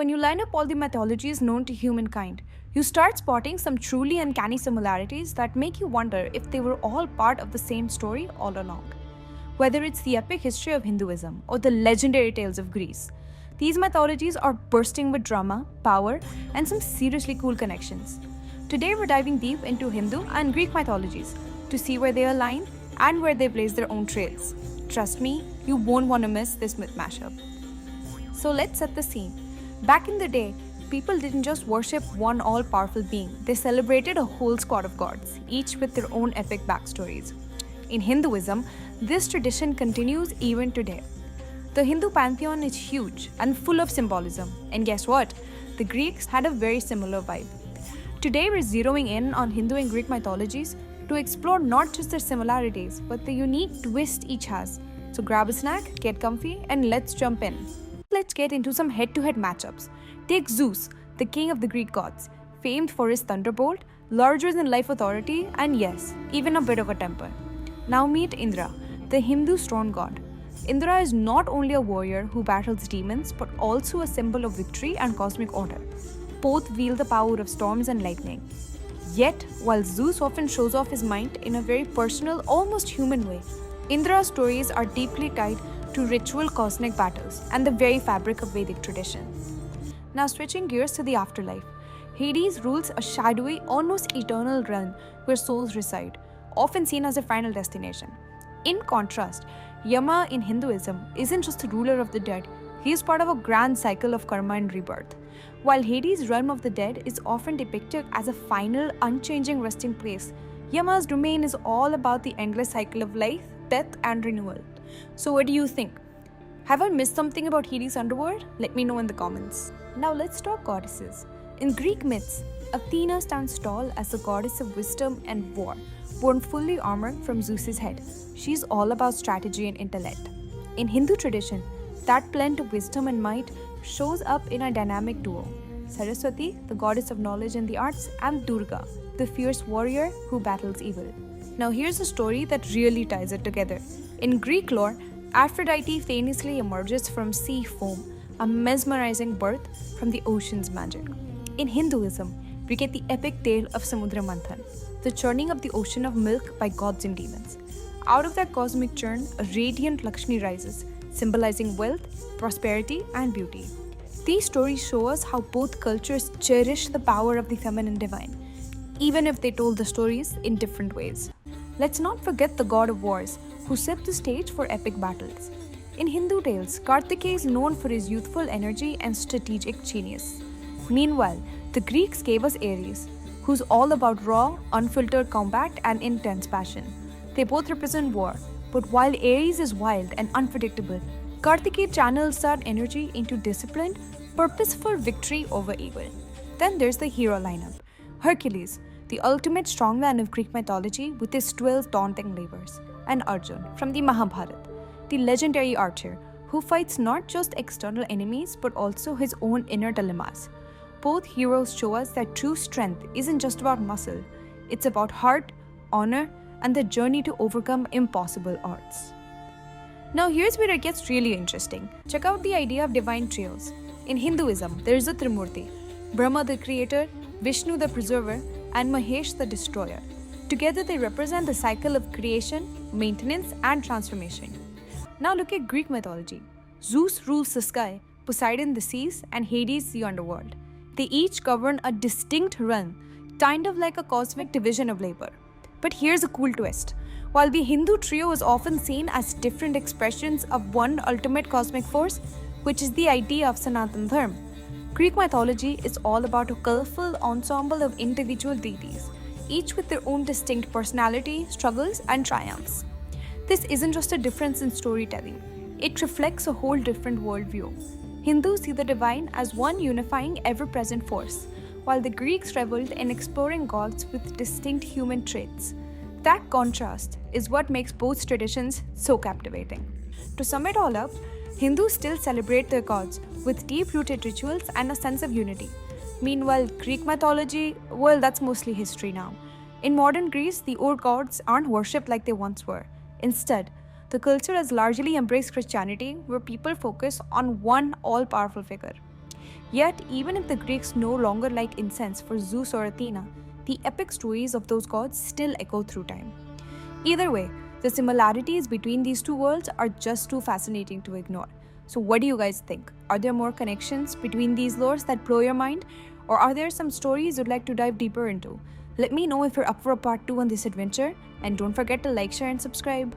When you line up all the mythologies known to humankind, you start spotting some truly uncanny similarities that make you wonder if they were all part of the same story all along. Whether it's the epic history of Hinduism or the legendary tales of Greece, these mythologies are bursting with drama, power, and some seriously cool connections. Today we're diving deep into Hindu and Greek mythologies to see where they align and where they blaze their own trails. Trust me, you won't want to miss this myth mashup. So let's set the scene. Back in the day, people didn't just worship one all-powerful being, they celebrated a whole squad of gods, each with their own epic backstories. In Hinduism, this tradition continues even today. The Hindu pantheon is huge and full of symbolism, and guess what? The Greeks had a very similar vibe. Today we're zeroing in on Hindu and Greek mythologies to explore not just their similarities, but the unique twist each has. So grab a snack, get comfy, and let's jump in. Let's get into some head-to-head matchups. Take Zeus, the king of the Greek gods, famed for his thunderbolt, larger-than-life authority, and yes, even a bit of a temper. Now meet Indra, the Hindu storm god. Indra is not only a warrior who battles demons, but also a symbol of victory and cosmic order. Both wield the power of storms and lightning. Yet, while Zeus often shows off his might in a very personal, almost human way, Indra's stories are deeply tied to ritual cosmic battles and the very fabric of Vedic tradition. Now switching gears to the afterlife, Hades rules a shadowy, almost eternal realm where souls reside, often seen as a final destination. In contrast, Yama in Hinduism isn't just the ruler of the dead, he is part of a grand cycle of karma and rebirth. While Hades' realm of the dead is often depicted as a final, unchanging resting place, Yama's domain is all about the endless cycle of life, death, and renewal. So what do you think? Have I missed something about Hades' underworld? Let me know in the comments. Now let's talk goddesses. In Greek myths, Athena stands tall as the goddess of wisdom and war, born fully armored from Zeus's head. She's all about strategy and intellect. In Hindu tradition, that blend of wisdom and might shows up in a dynamic duo. Saraswati, the goddess of knowledge and the arts, and Durga, the fierce warrior who battles evil. Now here's a story that really ties it together. In Greek lore, Aphrodite famously emerges from sea foam, a mesmerizing birth from the ocean's magic. In Hinduism, we get the epic tale of Samudra Manthan, the churning of the ocean of milk by gods and demons. Out of that cosmic churn, a radiant Lakshmi rises, symbolizing wealth, prosperity, and beauty. These stories show us how both cultures cherish the power of the feminine divine, even if they told the stories in different ways. Let's not forget the god of wars, who set the stage for epic battles. In Hindu tales, Kartikeya is known for his youthful energy and strategic genius. Meanwhile, the Greeks gave us Ares, who's all about raw, unfiltered combat and intense passion. They both represent war, but while Ares is wild and unpredictable, Kartikeya channels that energy into disciplined, purposeful victory over evil. Then there's the hero lineup. Hercules, the ultimate strongman of Greek mythology with his 12 daunting labors, and Arjun from the Mahabharata, the legendary archer who fights not just external enemies but also his own inner dilemmas. Both heroes show us that true strength isn't just about muscle, it's about heart, honor, and the journey to overcome impossible odds. Now here's where it gets really interesting. Check out the idea of divine trios. In Hinduism, there is a Trimurti, Brahma the creator, Vishnu the preserver, and Mahesh the destroyer. Together they represent the cycle of creation, maintenance, and transformation. Now look at Greek mythology. Zeus rules the sky, Poseidon the seas, and Hades the underworld. They each govern a distinct realm, kind of like a cosmic division of labor. But here's a cool twist. While the Hindu trio is often seen as different expressions of one ultimate cosmic force, which is the idea of Sanatana Dharma, Greek mythology is all about a colorful ensemble of individual deities, each with their own distinct personality, struggles, and triumphs. This isn't just a difference in storytelling, it reflects a whole different worldview. Hindus see the divine as one unifying, ever-present force, while the Greeks reveled in exploring gods with distinct human traits. That contrast is what makes both traditions so captivating. To sum it all up, Hindus still celebrate their gods with deep-rooted rituals and a sense of unity. Meanwhile, Greek mythology, well, that's mostly history now. In modern Greece, the old gods aren't worshipped like they once were. Instead, the culture has largely embraced Christianity, where people focus on one all-powerful figure. Yet, even if the Greeks no longer like incense for Zeus or Athena, the epic stories of those gods still echo through time. Either way, the similarities between these two worlds are just too fascinating to ignore. So, what do you guys think? Are there more connections between these lores that blow your mind? Or are there some stories you'd like to dive deeper into? Let me know if you're up for a part 2 on this adventure, and don't forget to like, share, and subscribe.